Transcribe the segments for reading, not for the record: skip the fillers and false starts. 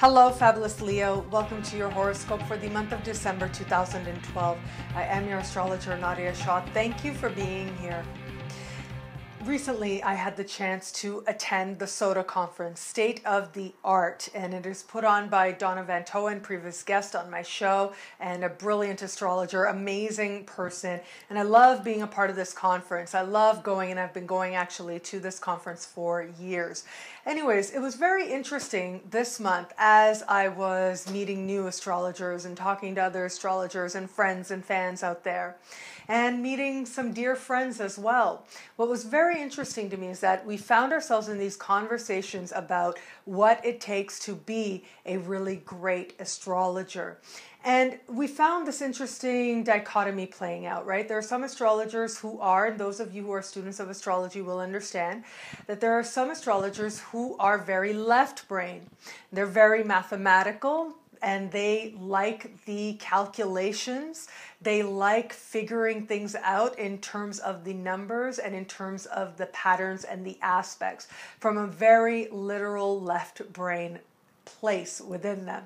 Hello, Fabulous Leo. Welcome to your horoscope for the month of December 2012. I am your astrologer, Nadiya Shah. Thank you for being here. Recently, I had the chance to attend the SOTA conference, State of the Art, and it is put on by Donna Van Toen, previous guest on my show, and a brilliant astrologer, amazing person. And I love being a part of this conference. I love going, and I've been going actually to this conference for years. Anyways, it was very interesting this month as I was meeting new astrologers and talking to other astrologers and friends and fans out there, and meeting some dear friends as well. What was very interesting to me is that we found ourselves in these conversations about what it takes to be a really great astrologer. And we found this interesting dichotomy playing out, right? There are some astrologers who are, and those of you who are students of astrology will understand, that there are some astrologers who are very left brain. They're very mathematical, and they like the calculations. They like figuring things out in terms of the numbers and in terms of the patterns and the aspects from a very literal left brain place within them.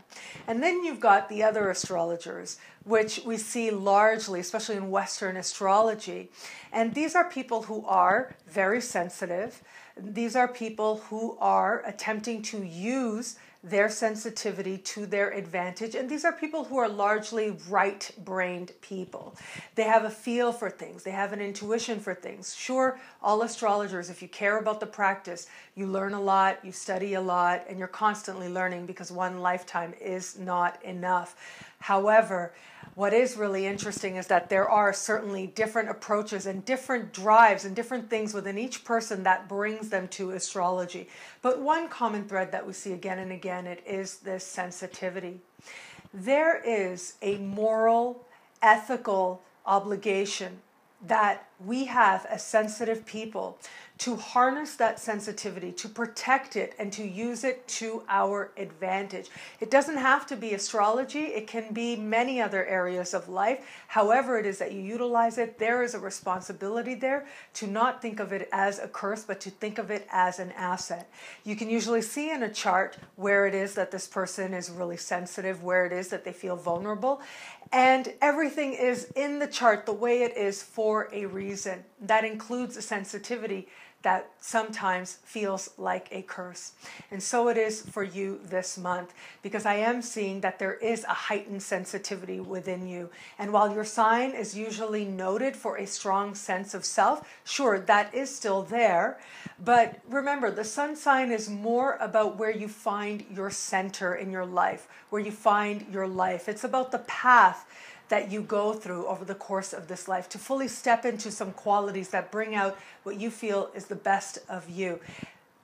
And then you've got the other astrologers, which we see largely, especially in Western astrology. And these are people who are very sensitive. These are people who are attempting to use their sensitivity to their advantage. And these are people who are largely right-brained people. They have a feel for things. They have an intuition for things. Sure, all astrologers, if you care about the practice, you learn a lot, you study a lot, and you're constantly learning because one lifetime is not enough. However, what is really interesting is that there are certainly different approaches and different drives and different things within each person that brings them to astrology. But one common thread that we see again and again, it is this sensitivity. There is a moral, ethical obligation that we have as sensitive people to harness that sensitivity, to protect it, and to use it to our advantage. It doesn't have to be astrology. It can be many other areas of life. However it is that you utilize it, there is a responsibility there to not think of it as a curse, but to think of it as an asset. You can usually see in a chart where it is that this person is really sensitive, where it is that they feel vulnerable. And everything is in the chart the way it is for a reason. That includes a sensitivity that sometimes feels like a curse. And so it is for you this month, because I am seeing that there is a heightened sensitivity within you. And while your sign is usually noted for a strong sense of self, sure, that is still there. But remember, the sun sign is more about where you find your center in your life, where you find your life. It's about the path that you go through over the course of this life to fully step into some qualities that bring out what you feel is the best of you.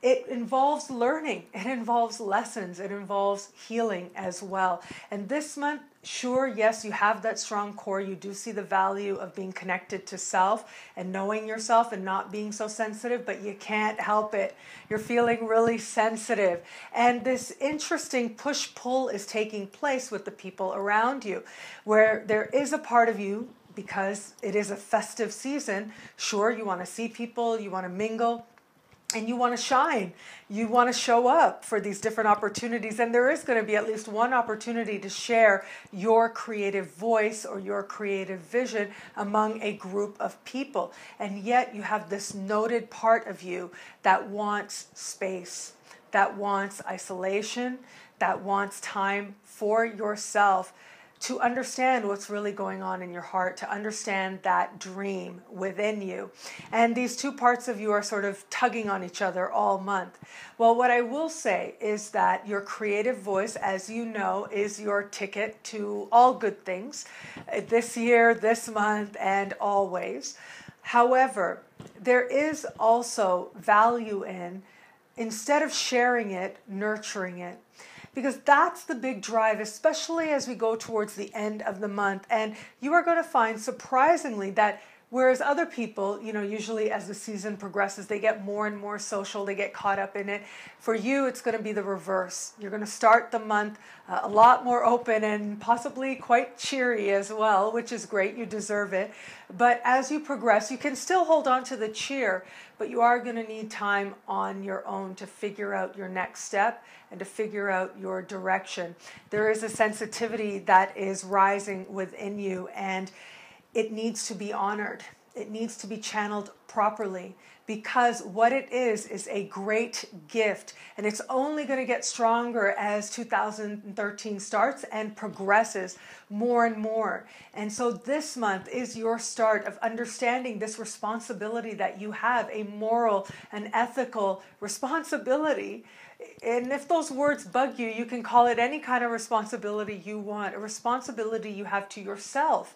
It involves learning, it involves lessons, it involves healing as well. And this month, sure, yes, you have that strong core. You do see the value of being connected to self and knowing yourself and not being so sensitive, but you can't help it. You're feeling really sensitive. And this interesting push-pull is taking place with the people around you, where there is a part of you, because it is a festive season, sure, you want to see people, you want to mingle, and you want to shine. You want to show up for these different opportunities. And there is going to be at least one opportunity to share your creative voice or your creative vision among a group of people. And yet you have this noted part of you that wants space, that wants isolation, that wants time for yourself, to understand what's really going on in your heart, to understand that dream within you. And these two parts of you are sort of tugging on each other all month. Well, what I will say is that your creative voice, as you know, is your ticket to all good things this year, this month, and always. However, there is also value in, instead of sharing it, nurturing it. Because that's the big drive, especially as we go towards the end of the month. And you are going to find, surprisingly, that Whereas other people, usually as the season progresses, they get more and more social, they get caught up in it. For you, it's going to be the reverse. You're going to start the month a lot more open and possibly quite cheery as well, which is great. You deserve it. But as you progress, you can still hold on to the cheer, but you are going to need time on your own to figure out your next step and to figure out your direction. There is a sensitivity that is rising within you, and it needs to be honored. It needs to be channeled properly, because what it is a great gift, and it's only going to get stronger as 2013 starts and progresses more and more. And so this month is your start of understanding this responsibility that you have, a moral and ethical responsibility. And if those words bug you, you can call it any kind of responsibility you want, a responsibility you have to yourself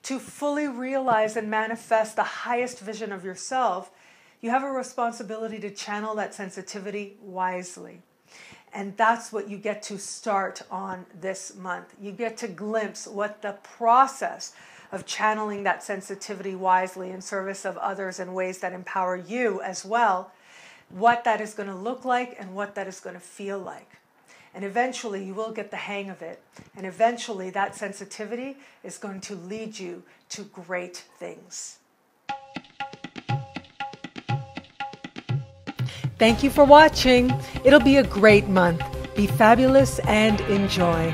to fully realize and manifest the highest vision of yourself. You have a responsibility to channel that sensitivity wisely. And that's what you get to start on this month. You get to glimpse what the process of channeling that sensitivity wisely in service of others in ways that empower you as well, what that is going to look like and what that is going to feel like. And eventually you will get the hang of it. And eventually that sensitivity is going to lead you to great things. Thank you for watching. It'll be a great month. Be fabulous and enjoy.